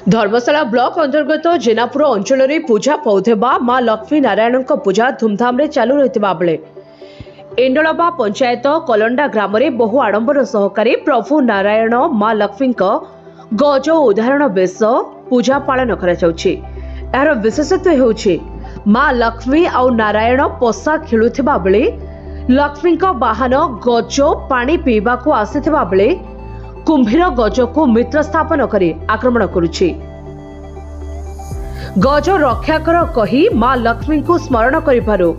धर्मशाला block अंतर्गत जेनापुर अंचल में पूजा पाउथिबा मां लक्ष्मी नारायण पूजा धूमधाम रे चालू रहितबा बेले एंडलबा पंचायत कलंडा ग्राम में बहु आडंबर सहकारे प्रभु नारायण मां लक्ष्मी गज उदाहरण बेश पूजा पालन करा जाउछि। यार विशेषत्व हेउछि मां लक्ष्मी आ नारायण पशा खेलुथिबा बेले लक्ष्मी वाहन गज पानी पीवा को आसीथिबा बेले कुंभीर गज को मित्र स्थापन कर आक्रमण करुछि। गज रक्षा कर कही मां लक्ष्मी को स्मरण करिबारु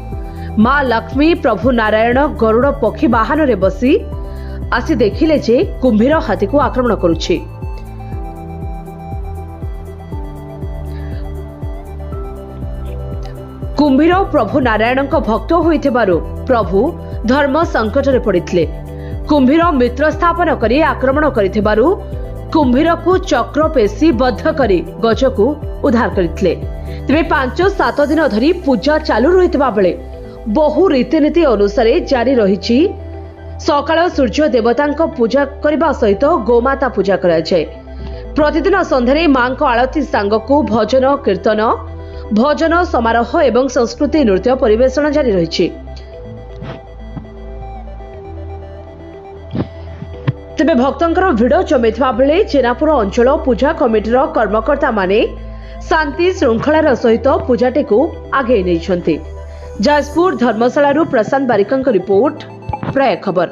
मां लक्ष्मी प्रभु नारायण गरुड़ पक्षी वाहन रे बसी आसी देखिले जे कुंभीर हाथी को आक्रमण करुछि। कुंभीर प्रभु नारायण भक्त होइथिबारु प्रभु धर्म संकट रे पड़िथिले। कुंभीर मित्र स्थापन करी आक्रमण करिथिबारु कुंभीर को चक्र पेशी बद्ध करी गज को उद्धार करथिले। तेबे 5-7 दिन धरी पूजा चालू रहितबा बेले बहु रीतिनीति अनुसार जारी रहिछि। सकाळ सूर्य देवतांक पूजा करबा सहित गोमाता पूजा करा जाय। प्रतिदिन संध्यारे मांक आळती सांगकु भजन कीर्तन भजन समारोह एवं संस्कृति नृत्य परिवेषण जारी रहिछि। तेबे भक्तंकर भिड़ जमिथिबा बेले जेनापुर अंचल पूजा कमिटीर कर्मकर्ता माने शांति श्रृंखलार सहित पूजाटी को आगे नहीं। जाजपुर धर्मशाला प्रशांत बारिक रिपोर्ट प्राय खबर।